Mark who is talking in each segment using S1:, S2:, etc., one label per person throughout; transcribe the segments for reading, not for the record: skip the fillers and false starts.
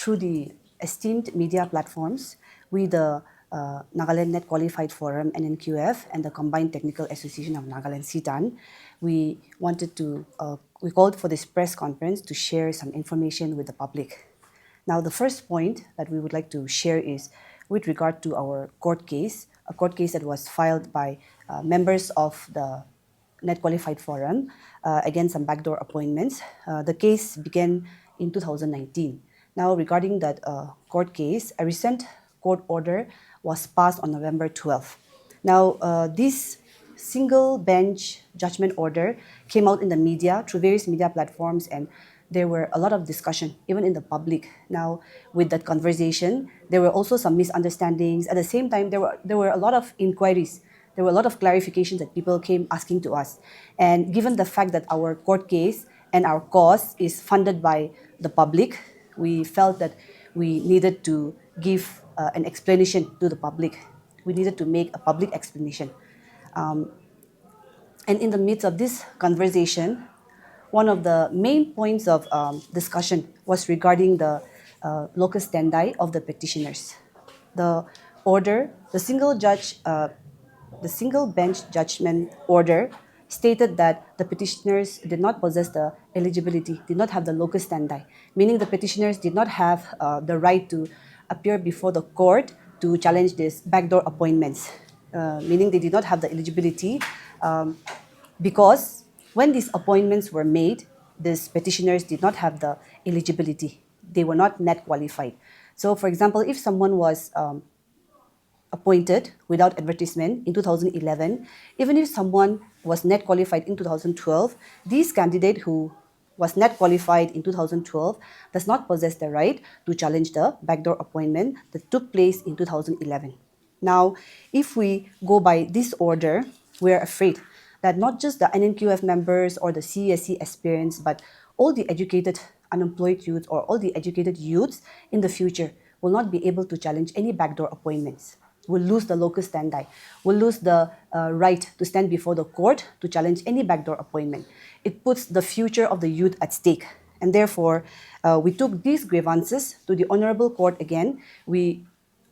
S1: through the esteemed media platforms, we the Nagaland Net Qualified Forum, Nnqf, and the Combined Technical Association of Nagaland, Ctan, we called for this press conference to share some information with the public. Now, the first point that we would like to share is with regard to our court case, a court case that was filed by members of the Net Qualified Forum against some backdoor appointments. The case began in 2019. Now, regarding that court case, a recent court order was passed on November 12th. Now, this single bench judgment order came out in the media through various media platforms, and there were a lot of discussion, even in the public. Now, with that conversation, there were also some misunderstandings. At the same time, there were a lot of inquiries. There were a lot of clarifications that people came asking to us. And given the fact that our court case and our cause is funded by the public, we felt that we needed to give an explanation to the public. We needed to make a public explanation. And in the midst of this conversation, one of the main points of discussion was regarding the locus standi of the petitioners. The order, the single bench judgment order stated that the petitioners did not possess the eligibility, did not have the locus standi, meaning the petitioners did not have the right to appear before the court to challenge these backdoor appointments, meaning they did not have the eligibility because when these appointments were made, these petitioners did not have the eligibility. They were not net qualified. So, for example, if someone was appointed without advertisement in 2011, even if someone was net qualified in 2012, this candidate who was net qualified in 2012 does not possess the right to challenge the backdoor appointment that took place in 2011. Now, if we go by this order, we are afraid that not just the Nnqf members or the CSC aspirants, but all the educated unemployed youth or all the educated youths in the future will not be able to challenge any backdoor appointments. Will lose the locus standi, will lose the right to stand before the court to challenge any backdoor appointment. It puts the future of the youth at stake. And therefore, we took these grievances to the Honorable Court again. We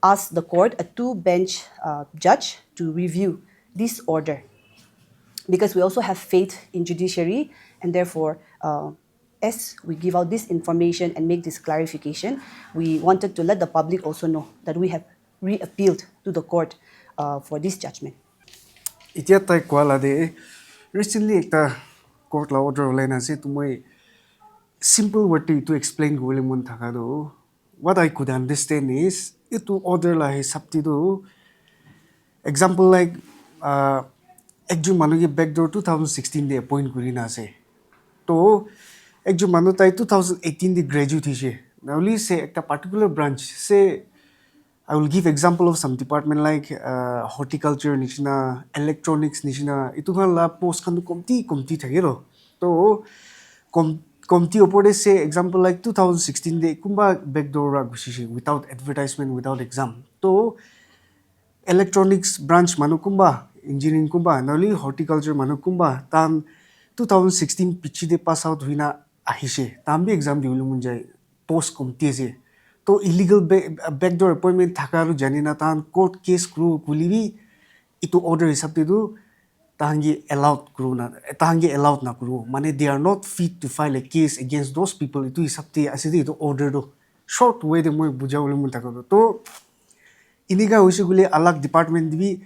S1: asked the court, a two-bench judge, to review this order. Because we also have faith in judiciary, and therefore, as we give out this information and make this clarification, we wanted to let the public also know that we have re-appealed to the court for this judgment.
S2: Itia tai kwala de recently ekta court la order lena se tumai simple word to explain gole mun thaka do. What I could understand is it to order la he sabti do. Example like ekju manu ke backdoor 2016 de appoint kurina se. To ekju manu tai 2018 de graduate hishe. Now let's say ekta particular branch say I will give example of some department like horticulture nishina, electronics nishina. Itu kan la post kan komti thagero. To komti opode say example like 2016 de kumba backdoor ra gushishi without advertisement, without exam. To electronics branch manu kumba, engineering kumba, nali horticulture manu kumba tan 2016 pichi de pass out huina ahishe. Tam bi exam diulu munjai post komti se. तो illegal backdoor appointment thakaru janina tan court case kru kulibi itu order hisabte du tahangi allowed na kru mane they are not fit to file a case against those people itu hisabte asidi itu order do short way de moi bujawle mun thakado to iniga hoise gule alag department dibi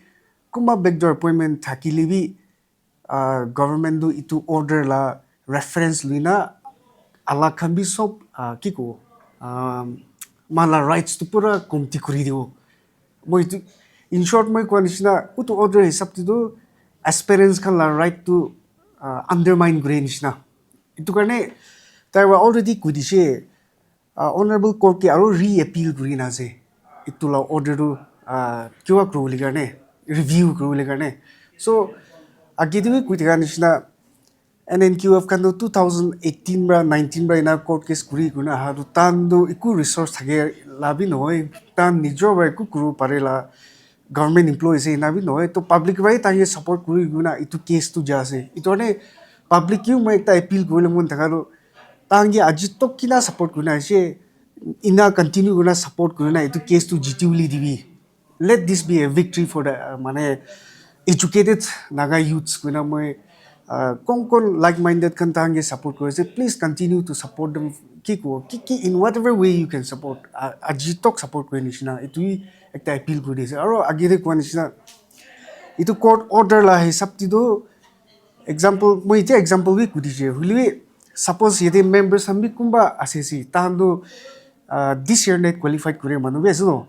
S2: kuma backdoor appointment thakilibi government do itu order la reference lina alag khan bi sob kiko mala rights to pura komti kuri dio moi in short moi kwanishna utu order hisab tu aspirants kan la right to undermine granishna itu karne they were already kudishe honorable court ke aro re-appeal kuri na se itu la order do kyo kru li karne review kru li karne so agidi kuitiganishna Nnqf kan 2018 bra 19 bra ina court case kuri kuna ha tan do iku resource thage labi noi tan nijo bra iku kuru parela government employees ina bi noi to public right ta support kuri guna itu case tu jase itone public you mai ta appeal gole mun thagaro tangi aji to kina support guna she ina continue gonna support kurina itu case to GTPL. Let this be a victory for the mane educated Naga youths kuna moi kon like-minded kan tange support kore. Please continue to support them. Kiki in whatever way you can support. Ajitok support kore nishina. Itu ekta appeal kore dise. Aro agire kwa nishina. Itu court order la hai sabti do example moi je example wi kudije huli suppose yede members hambi kumba asesi tando this year net qualified kure manu be no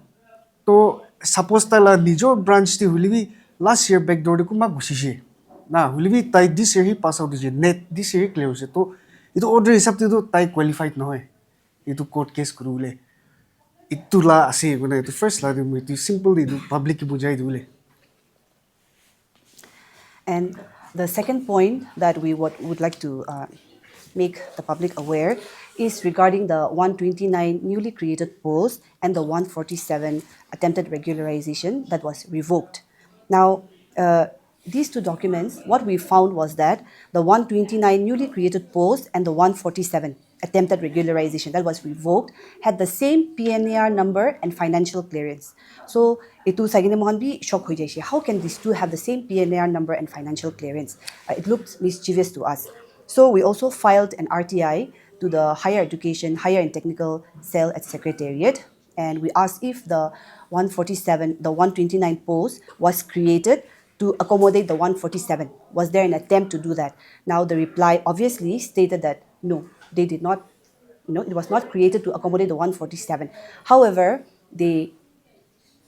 S2: to suppose tala nijo branch ti huli bi last year backdoor de kumba gusise na huli bi tai this year hi pass out je net this year clear se to itu order hisab ti do tai qualified no hai itu court case kurule itula ase guna itu first la de itu simple itu public ki bujai dule.
S1: And the second point that we would like to make the public aware is regarding the 129 newly created posts and the 147 attempted regularization that was revoked. Now, these two documents, what we found was that the 129 newly created posts and the 147 attempted regularization that was revoked had the same PNAR number and financial clearance. So, itu sagine mohan bi shock hoy jai. How can these two have the same PNAR number and financial clearance? It looked mischievous to us. So, we also filed an RTI to the Higher Education, Higher and Technical Cell at Secretariat, and we asked if the 147, the 129 post was created to accommodate the 147. Was there an attempt to do that? Now, the reply obviously stated that no, they did not, it was not created to accommodate the 147. However, they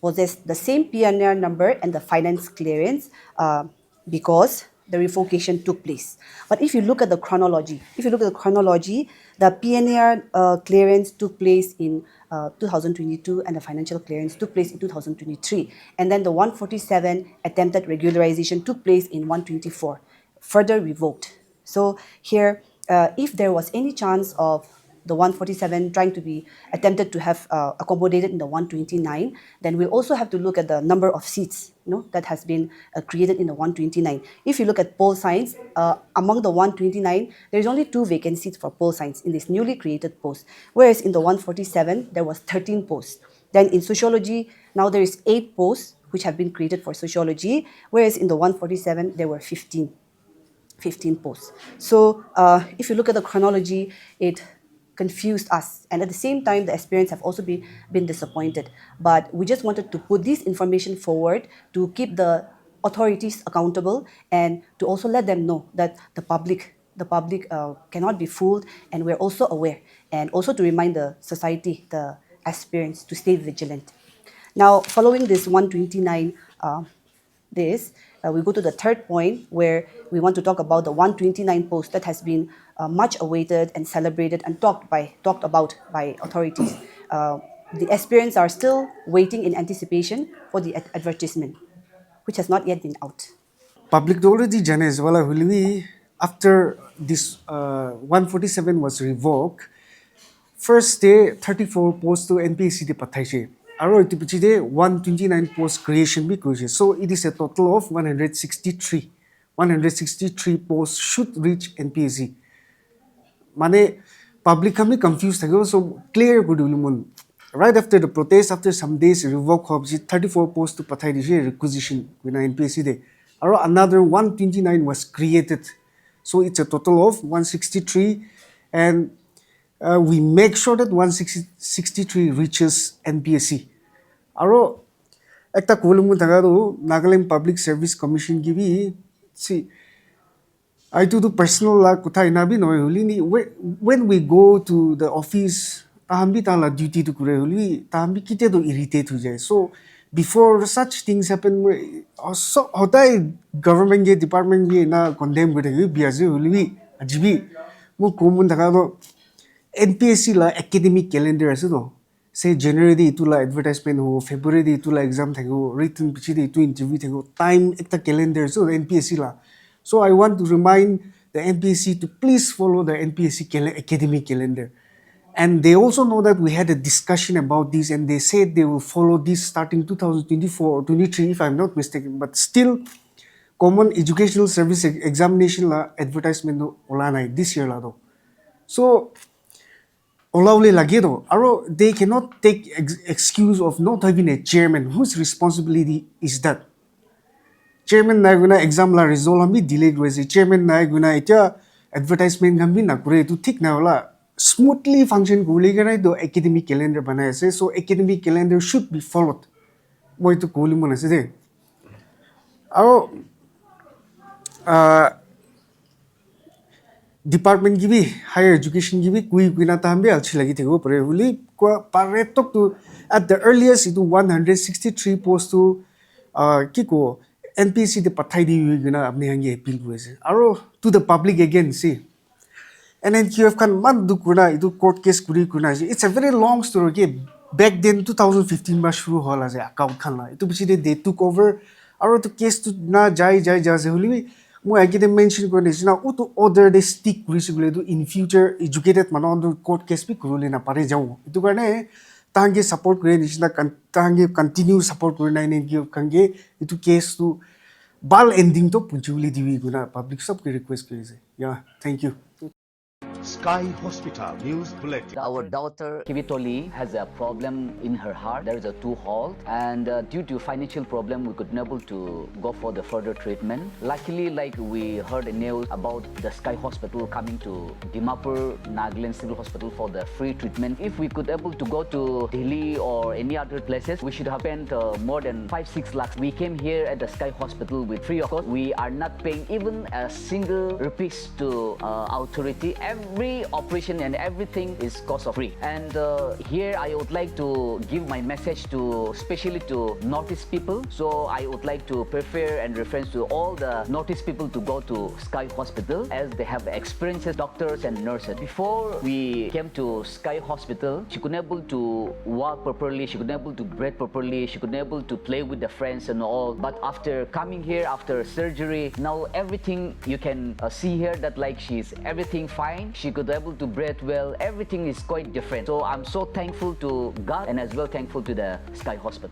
S1: possess the same PNR number and the finance clearance because the revocation took place. But if you look at the chronology, the PNR clearance took place in 2022 and the financial clearance took place in 2023. And then the 147 attempted regularization took place in 124, further revoked. So here, if there was any chance of the 147 trying to be attempted to have accommodated in the 129, then we'll also have to look at the number of seats that has been created in the 129. If you look at poll science, among the 129, there's only 2 vacant seats for poll science in this newly created post, whereas in the 147, there was 13 posts. Then in sociology, now there is 8 posts which have been created for sociology, whereas in the 147, there were 15 posts. So if you look at the chronology, it confused us, and at the same time the aspirants have also been disappointed, but we just wanted to put this information forward to keep the authorities accountable and to also let them know that the public cannot be fooled, and we're also aware, and also to remind the society, the aspirants, to stay vigilant. Now, following this 129 we go to the third point where we want to talk about the 129 post that has been much awaited and celebrated and talked about by authorities. The aspirants are still waiting in anticipation for the advertisement, which has not yet been out.
S2: Public already janes wala hulwi after this 147 was revoked. First day 34 posts to NPSC de pathaise. Aro iti pichi de 129 post creation bi kuise. So it is a total of 163. 163 posts should reach NPSC. Mane public kami confused thago, so clear gudulumun. Right after the protest, after some days, revoke hobs 34 posts to pathai dishe requisition kuna NPSC de. Aro another 129 was created. So it's a total of 163, and we make sure that 163 reaches NPSC. Aro ekta kulumun tagado Nagaland Public Service Commission gibi see I do personal la kutai nabi no huli when we go to the office tahambi tala duty to kure huli tahambi kite to irritate ho jai. So before such things happen, so hotai government ge department ge na condemn kure biaje huli ajibi mo komun tagado NPSC la academic calendar ase no. Say January di itu la advertisement ho, February di itu la exam thago, written pichi di itu interview thago, time ekta calendar so NPSC la. So I want to remind the NPSC to please follow the NPSC academic calendar. And they also know that we had a discussion about this, and they said they will follow this starting 2024 or 23 if I'm not mistaken. But still, common educational service examination la advertisement no ola nai this year la do. So olaule lage do aro they cannot take excuse of not having a chairman. Whose responsibility is that? Chairman na guna exam la result hami delay hoise, chairman na guna eta advertisement hami na kure tu thik na hola smoothly function kule gana do academic calendar banai ase, so academic calendar should be followed. Moi tu kuli mon ase de aro department ki bhi higher education ki bhi kui na ta hambi alchi lagi thego pare huli ko pare tok tu at the earliest itu 163 post to ki ko npc de pathai di gina apni hangi appeal hoise aro to the public again. See, Nnqf kan man du kuna itu court case kuri kuna, it's a very long story ke back then 2015 ba shuru hola je account khan la itu bichi they took over aro to case to na jai je huli mo agite mention kore na uto order they stick kuri sigule do in future educated man on court case bi kurule na pare jau itu karne tange support kore nisna tange continue support kore na Nnqf kange itu case to bal ending to punchuli diwi guna public sab ke request kore. Yeah, thank you.
S3: Sky Hospital News Bulletin.
S4: Our daughter Kivitoli has a problem in her heart. There is a 2 hole, and due to financial problem, we could not able to go for the further treatment. Luckily, like we heard the news about the Sky Hospital coming to Dimapur, Nagaland Civil Hospital for the free treatment. If we could able to go to Delhi or any other places, we should have spent more than 5-6 lakhs. We came here at the Sky Hospital with free of cost. We are not paying even a single rupees to authority. Every operation and everything is cost of free. And here I would like to give my message to especially to Northeast people. So I would like to prefer and reference to all the Northeast people to go to Sky Hospital as they have experiences, doctors and nurses. Before we came to Sky Hospital, she couldn't able to walk properly, she couldn't able to breathe properly, she couldn't able to play with the friends and all. But after coming here, after surgery, now everything you can see here that like she's everything fine. She could able to breathe well. Everything is quite different. So I'm so thankful to God and as well thankful to the Sky Hospital.